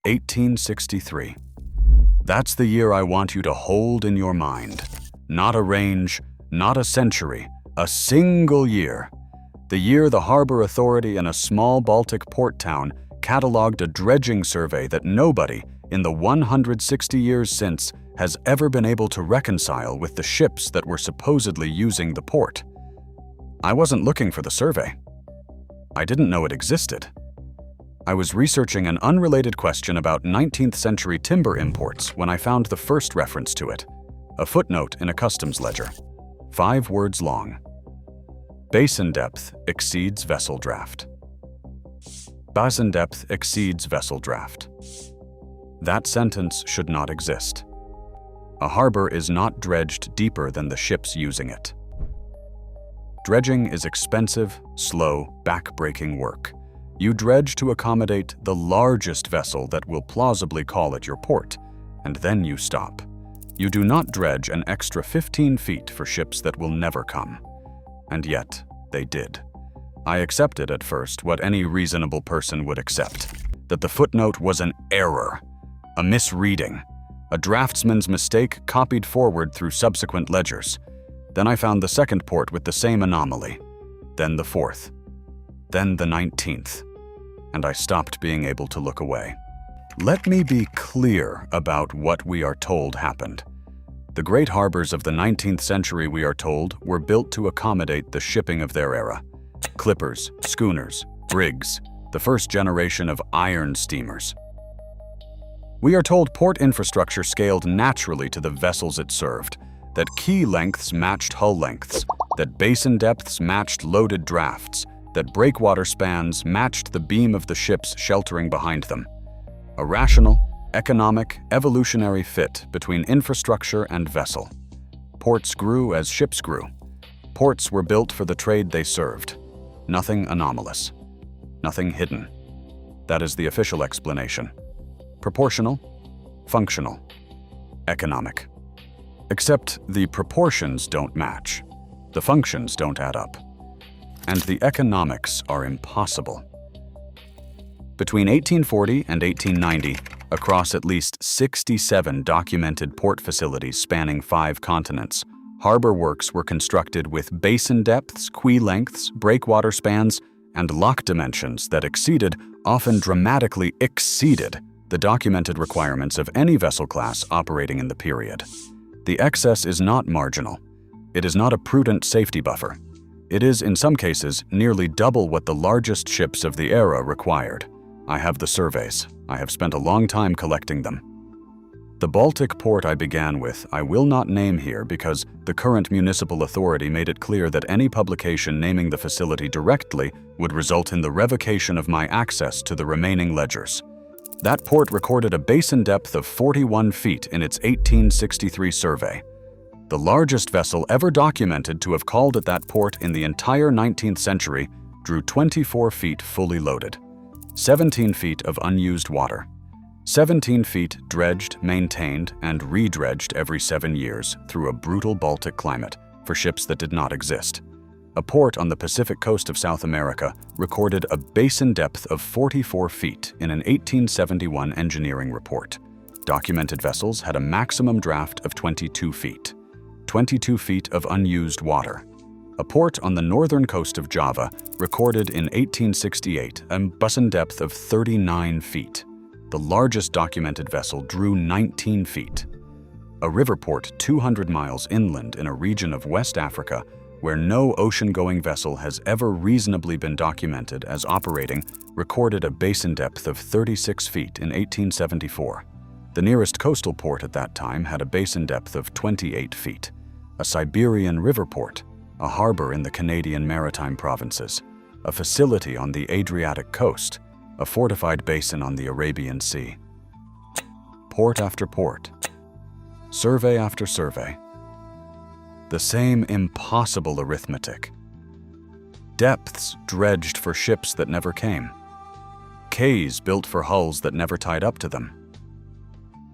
1863. That's the year I want you to hold in your mind. Not a range, not a century, a single year. The year the harbor authority in a small Baltic port town catalogued a dredging survey that nobody, in the 160 years since, has ever been able to reconcile with the ships that were supposedly using the port. I wasn't looking for the survey. I didn't know it existed. I was researching an unrelated question about 19th-century timber imports when I found the first reference to it, a footnote in a customs ledger, 5 words long. Basin depth exceeds vessel draft. Basin depth exceeds vessel draft. That sentence should not exist. A harbor is not dredged deeper than the ships using it. Dredging is expensive, slow, back-breaking work. You dredge to accommodate the largest vessel that will plausibly call at your port, and then you stop. You do not dredge an extra 15 feet for ships that will never come. And yet, they did. I accepted at first what any reasonable person would accept, that the footnote was an error, a misreading, a draftsman's mistake copied forward through subsequent ledgers. Then I found the second port with the same anomaly, then the fourth, then the 19th, and I stopped being able to look away. Let me be clear about what we are told happened. The great harbors of the 19th century, we are told, were built to accommodate the shipping of their era. Clippers, schooners, brigs, the first generation of iron steamers. We are told port infrastructure scaled naturally to the vessels it served, that quay lengths matched hull lengths, that basin depths matched loaded drafts, that breakwater spans matched the beam of the ships sheltering behind them. A rational, economic, evolutionary fit between infrastructure and vessel. Ports grew as ships grew. Ports were built for the trade they served. Nothing anomalous. Nothing hidden. That is the official explanation. Proportional, functional, economic. Except the proportions don't match. The functions don't add up. And the economics are impossible. Between 1840 and 1890, across at least 67 documented port facilities spanning 5 continents, harbor works were constructed with basin depths, quay lengths, breakwater spans, and lock dimensions that exceeded, often dramatically exceeded, the documented requirements of any vessel class operating in the period. The excess is not marginal. It is not a prudent safety buffer. It is, in some cases, nearly double what the largest ships of the era required. I have the surveys. I have spent a long time collecting them. The Baltic port I began with, I will not name here because the current municipal authority made it clear that any publication naming the facility directly would result in the revocation of my access to the remaining ledgers. That port recorded a basin depth of 41 feet in its 1863 survey. The largest vessel ever documented to have called at that port in the entire 19th century drew 24 feet fully loaded, 17 feet of unused water, 17 feet dredged, maintained, and re-dredged every 7 years through a brutal Baltic climate for ships that did not exist. A port on the Pacific coast of South America recorded a basin depth of 44 feet in an 1871 engineering report. Documented vessels had a maximum draft of 22 feet, 22 feet of unused water. A port on the northern coast of Java recorded in 1868 a basin depth of 39 feet. The largest documented vessel drew 19 feet. A river port 200 miles inland in a region of West Africa where no ocean-going vessel has ever reasonably been documented as operating recorded a basin depth of 36 feet in 1874. The nearest coastal port at that time had a basin depth of 28 feet. A Siberian river port, a harbor in the Canadian Maritime Provinces, a facility on the Adriatic coast, a fortified basin on the Arabian Sea. Port after port, survey after survey. The same impossible arithmetic. Depths dredged for ships that never came. Quays built for hulls that never tied up to them.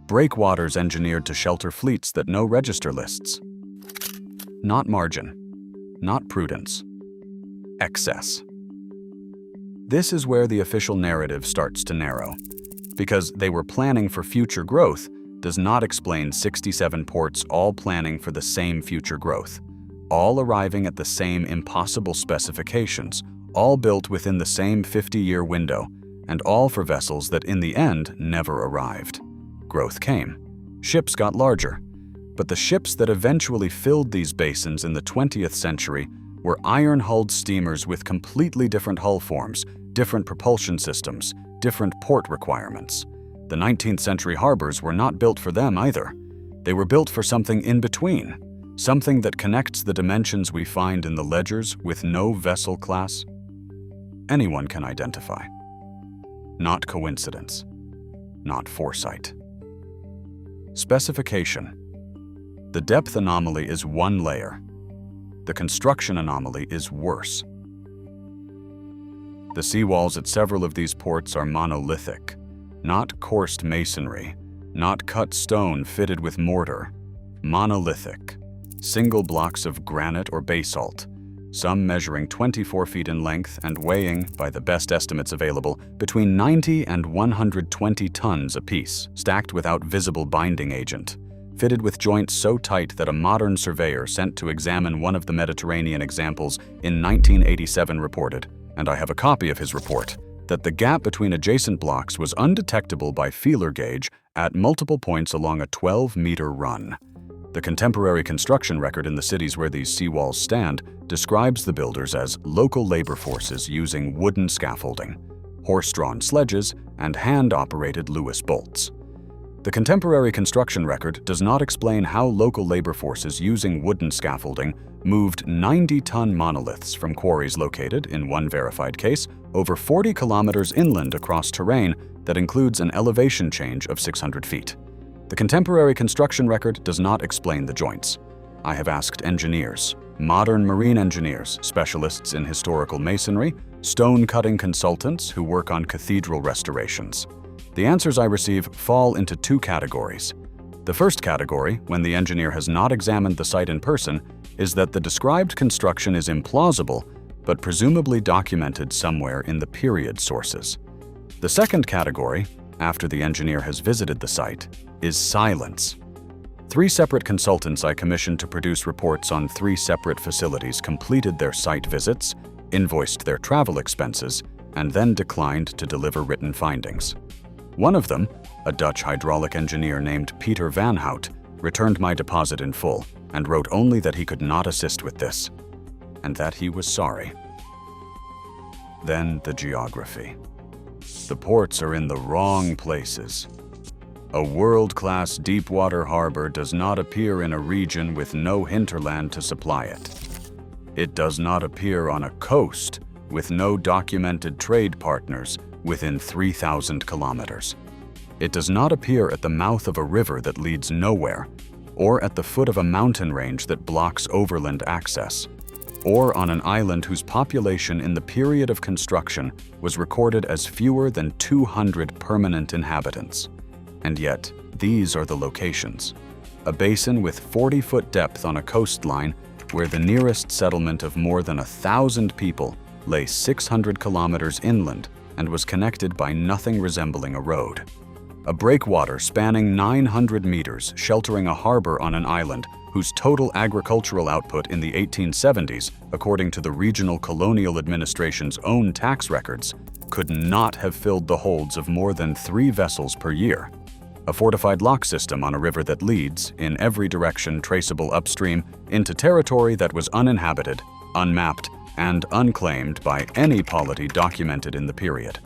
Breakwaters engineered to shelter fleets that no register lists. Not margin, not prudence, excess. This is where the official narrative starts to narrow. Because they were planning for future growth does not explain 67 ports all planning for the same future growth, all arriving at the same impossible specifications, all built within the same 50-year window, and all for vessels that in the end never arrived. Growth came. Ships got larger. But the ships that eventually filled these basins in the 20th century were iron-hulled steamers with completely different hull forms, different propulsion systems, different port requirements. The 19th-century harbors were not built for them either. They were built for something in between, something that connects the dimensions we find in the ledgers with no vessel class anyone can identify. Not coincidence, not foresight. Specification. The depth anomaly is one layer. The construction anomaly is worse. The seawalls at several of these ports are monolithic, not coursed masonry, not cut stone fitted with mortar. Monolithic, single blocks of granite or basalt, some measuring 24 feet in length and weighing, by the best estimates available, between 90 and 120 tons apiece, stacked without visible binding agent, fitted with joints so tight that a modern surveyor sent to examine one of the Mediterranean examples in 1987 reported, and I have a copy of his report, that the gap between adjacent blocks was undetectable by feeler gauge at multiple points along a 12-meter run. The contemporary construction record in the cities where these seawalls stand describes the builders as local labor forces using wooden scaffolding, horse-drawn sledges, and hand-operated Lewis bolts. The contemporary construction record does not explain how local labor forces using wooden scaffolding moved 90-ton monoliths from quarries located, in one verified case, over 40 kilometers inland across terrain that includes an elevation change of 600 feet. The contemporary construction record does not explain the joints. I have asked engineers, modern marine engineers, specialists in historical masonry, stone-cutting consultants who work on cathedral restorations. The answers I receive fall into two categories. The first category, when the engineer has not examined the site in person, is that the described construction is implausible, but presumably documented somewhere in the period sources. The second category, after the engineer has visited the site, is silence. 3 separate consultants I commissioned to produce reports on 3 separate facilities completed their site visits, invoiced their travel expenses, and then declined to deliver written findings. One of them, a Dutch hydraulic engineer named Peter Van Hout, returned my deposit in full and wrote only that he could not assist with this, and that he was sorry. Then the geography. The ports are in the wrong places. A world-class deepwater harbor does not appear in a region with no hinterland to supply it. It does not appear on a coast with no documented trade partners within 3,000 kilometers. It does not appear at the mouth of a river that leads nowhere, or at the foot of a mountain range that blocks overland access, or on an island whose population in the period of construction was recorded as fewer than 200 permanent inhabitants. And yet, these are the locations. A basin with 40-foot depth on a coastline where the nearest settlement of more than 1,000 people lay 600 kilometers inland and was connected by nothing resembling a road. A breakwater spanning 900 meters sheltering a harbor on an island whose total agricultural output in the 1870s, according to the regional colonial administration's own tax records, could not have filled the holds of more than 3 vessels per year. A fortified lock system on a river that leads, in every direction traceable upstream, into territory that was uninhabited, unmapped, and unclaimed by any polity documented in the period.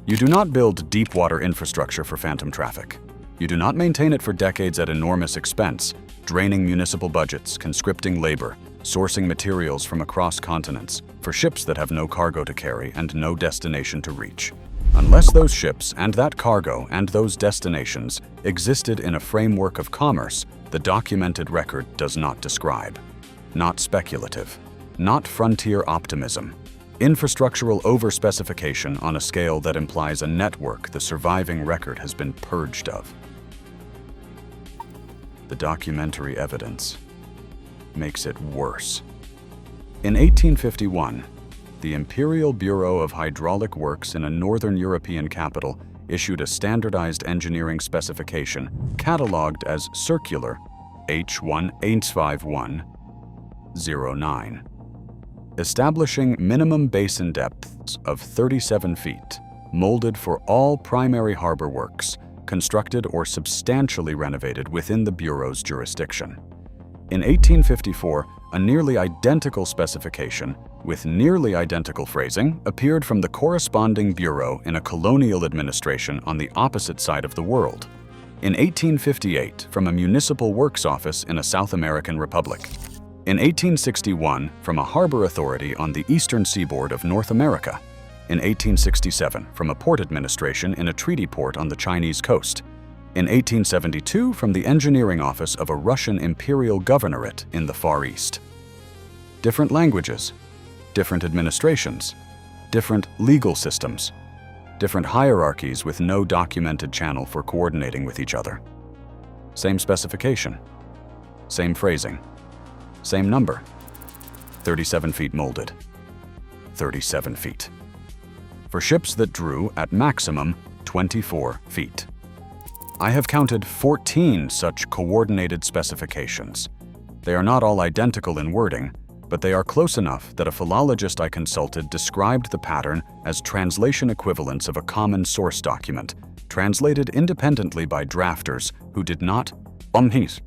You do not build deep-water infrastructure for phantom traffic. You do not maintain it for decades at enormous expense, draining municipal budgets, conscripting labor, sourcing materials from across continents, for ships that have no cargo to carry and no destination to reach. Unless those ships and that cargo and those destinations existed in a framework of commerce the documented record does not describe. Not speculative. Not frontier optimism. Infrastructural overspecification on a scale that implies a network the surviving record has been purged of. The documentary evidence makes it worse. In 1851, the Imperial Bureau of Hydraulic Works in a northern European capital issued a standardized engineering specification catalogued as Circular H1-85109, establishing minimum basin depths of 37 feet, molded for all primary harbor works, constructed or substantially renovated within the Bureau's jurisdiction. In 1854, a nearly identical specification, with nearly identical phrasing, appeared from the corresponding bureau in a colonial administration on the opposite side of the world. In 1858, from a municipal works office in a South American republic. In 1861, from a harbor authority on the eastern seaboard of North America. In 1867, from a port administration in a treaty port on the Chinese coast. In 1872, from the engineering office of a Russian imperial governorate in the Far East. Different languages, different administrations, different legal systems, different hierarchies with no documented channel for coordinating with each other. Same specification, same phrasing, same number. 37 feet molded. 37 feet. For ships that drew, at maximum, 24 feet. I have counted 14 such coordinated specifications. They are not all identical in wording, but they are close enough that a philologist I consulted described the pattern as translation equivalents of a common source document, translated independently by drafters who did not omhis.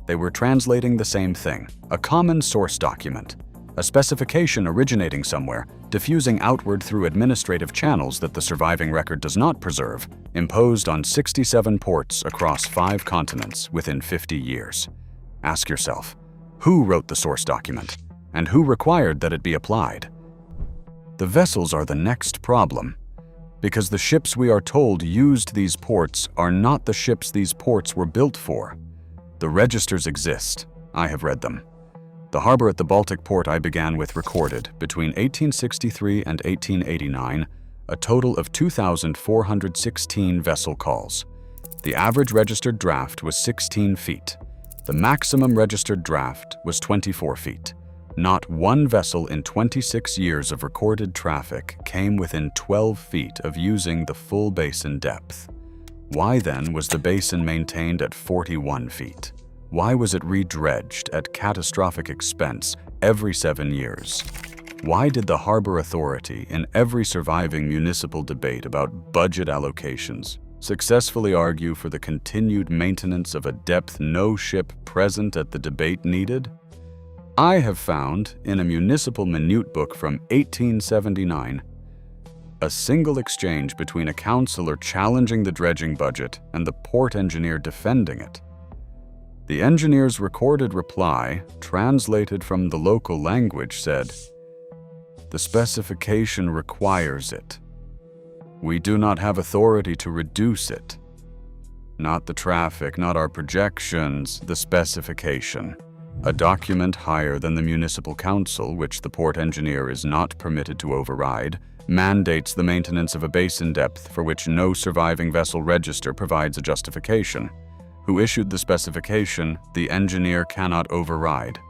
They were translating the same thing, a common source document, a specification originating somewhere, diffusing outward through administrative channels that the surviving record does not preserve, imposed on 67 ports across 5 continents within 50 years. Ask yourself, who wrote the source document, and who required that it be applied? The vessels are the next problem, because the ships we are told used these ports are not the ships these ports were built for. The registers exist. I have read them. The harbor at the Baltic port I began with recorded, between 1863 and 1889, a total of 2,416 vessel calls. The average registered draft was 16 feet. The maximum registered draft was 24 feet. Not one vessel in 26 years of recorded traffic came within 12 feet of using the full basin depth. Why then was the basin maintained at 41 feet? Why was it redredged at catastrophic expense every 7 years? Why did the Harbor Authority, in every surviving municipal debate about budget allocations, successfully argue for the continued maintenance of a depth no ship present at the debate needed? I have found, in a municipal minute book from 1879, a single exchange between a councillor challenging the dredging budget and the port engineer defending it. The engineer's recorded reply, translated from the local language, said, "The specification requires it. We do not have authority to reduce it. Not the traffic, not our projections, the specification. A document higher than the municipal council, which the port engineer is not permitted to override, mandates the maintenance of a basin depth for which no surviving vessel register provides a justification. Who issued the specification, the engineer cannot override.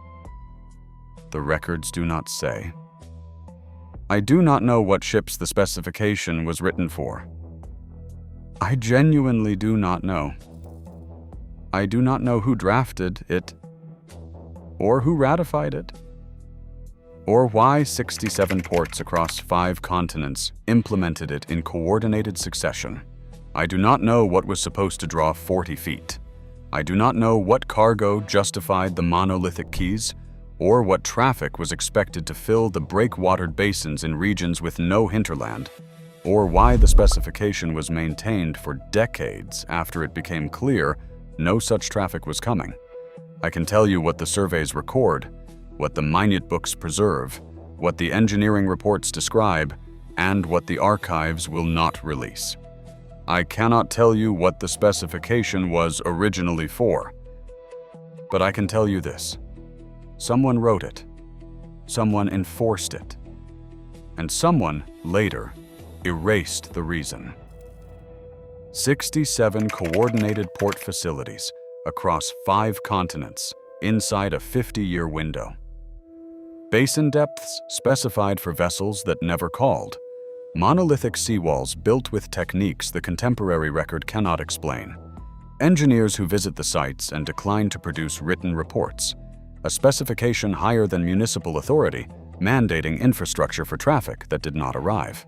The records do not say. I do not know what ships the specification was written for. I genuinely do not know. I do not know who drafted it, or who ratified it, or why 67 ports across 5 continents implemented it in coordinated succession. I do not know what was supposed to draw 40 feet. I do not know what cargo justified the monolithic quays, or what traffic was expected to fill the breakwatered basins in regions with no hinterland, or why the specification was maintained for decades after it became clear no such traffic was coming. I can tell you what the surveys record, what the minute books preserve, what the engineering reports describe, and what the archives will not release. I cannot tell you what the specification was originally for, but I can tell you this. Someone wrote it, someone enforced it, and someone, later, erased the reason. 67 coordinated port facilities across 5 continents inside a 50-year window. Basin depths specified for vessels that never called. Monolithic seawalls built with techniques the contemporary record cannot explain. Engineers who visit the sites and decline to produce written reports. A specification higher than municipal authority, mandating infrastructure for traffic that did not arrive.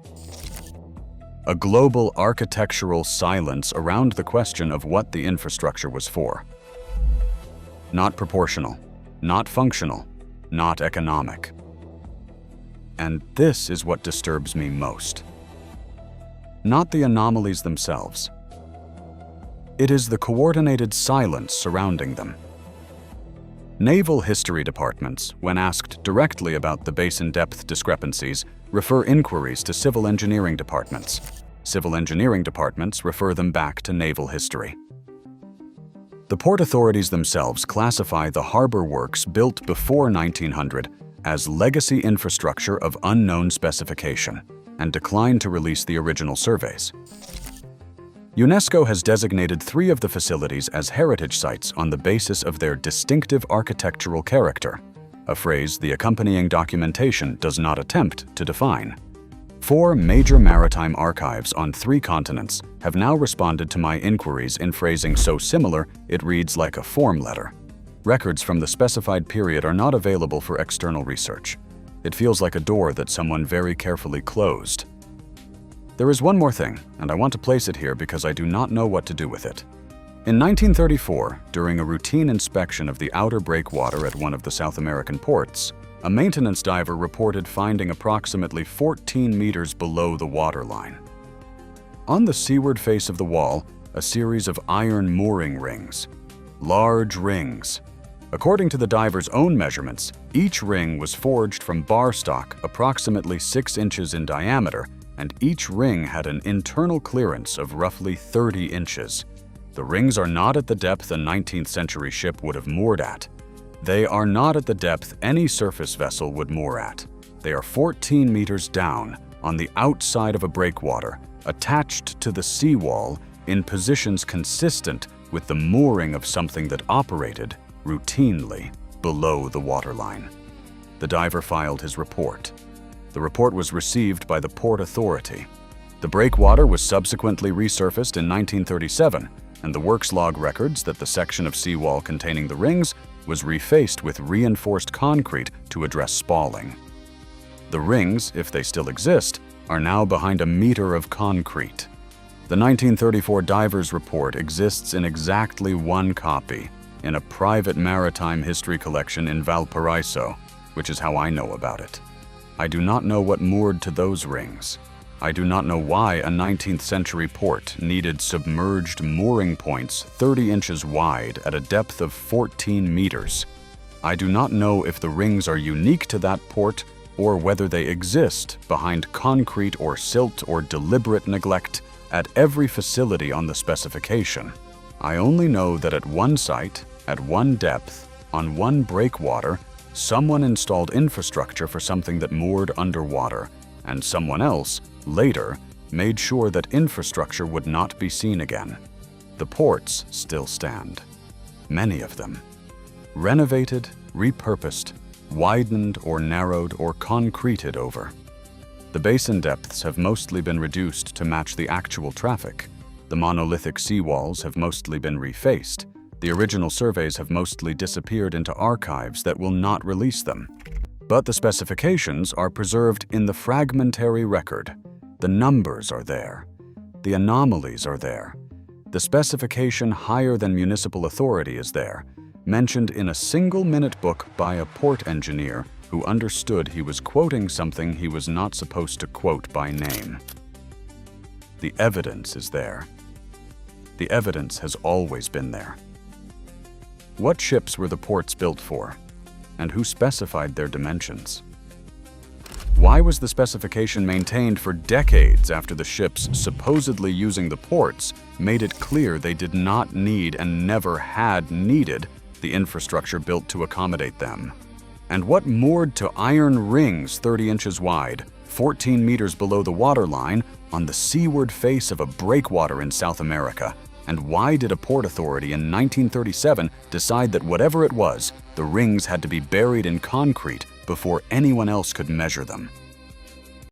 A global architectural silence around the question of what the infrastructure was for. Not proportional, not functional, not economic. And this is what disturbs me most. Not the anomalies themselves. It is the coordinated silence surrounding them. Naval history departments, when asked directly about the basin depth discrepancies, refer inquiries to civil engineering departments. Civil engineering departments refer them back to naval history. The port authorities themselves classify the harbor works built before 1900 as legacy infrastructure of unknown specification and decline to release the original surveys. UNESCO has designated 3 of the facilities as heritage sites on the basis of their distinctive architectural character, a phrase the accompanying documentation does not attempt to define. 4 major maritime archives on 3 continents have now responded to my inquiries in phrasing so similar it reads like a form letter. Records from the specified period are not available for external research. It feels like a door that someone very carefully closed. There is one more thing, and I want to place it here because I do not know what to do with it. In 1934, during a routine inspection of the outer breakwater at one of the South American ports, a maintenance diver reported finding approximately 14 meters below the waterline. On the seaward face of the wall, a series of iron mooring rings. Large rings. According to the diver's own measurements, each ring was forged from bar stock approximately 6 inches in diameter, and each ring had an internal clearance of roughly 30 inches. The rings are not at the depth a 19th-century ship would have moored at. They are not at the depth any surface vessel would moor at. They are 14 meters down, on the outside of a breakwater, attached to the seawall in positions consistent with the mooring of something that operated, routinely, below the waterline. The diver filed his report. The report was received by the Port Authority. The breakwater was subsequently resurfaced in 1937, and the works log records that the section of seawall containing the rings was refaced with reinforced concrete to address spalling. The rings, if they still exist, are now behind a meter of concrete. The 1934 diver's report exists in exactly 1 copy in a private maritime history collection in Valparaiso, which is how I know about it. I do not know what moored to those rings. I do not know why a 19th-century port needed submerged mooring points 30 inches wide at a depth of 14 meters. I do not know if the rings are unique to that port or whether they exist behind concrete or silt or deliberate neglect at every facility on the specification. I only know that at one site, at one depth, on one breakwater, someone installed infrastructure for something that moored underwater, and someone else, later, made sure that infrastructure would not be seen again. The ports still stand. Many of them. Renovated, repurposed, widened or narrowed or concreted over. The basin depths have mostly been reduced to match the actual traffic. The monolithic seawalls have mostly been refaced. The original surveys have mostly disappeared into archives that will not release them. But the specifications are preserved in the fragmentary record. The numbers are there. The anomalies are there. The specification higher than municipal authority is there, mentioned in a single-minute book by a port engineer who understood he was quoting something he was not supposed to quote by name. The evidence is there. The evidence has always been there. What ships were the ports built for? And who specified their dimensions? Why was the specification maintained for decades after the ships supposedly using the ports made it clear they did not need and never had needed the infrastructure built to accommodate them? And what moored to iron rings 30 inches wide, 14 meters below the waterline, on the seaward face of a breakwater in South America? And why did a port authority in 1937 decide that whatever it was, the rings had to be buried in concrete before anyone else could measure them?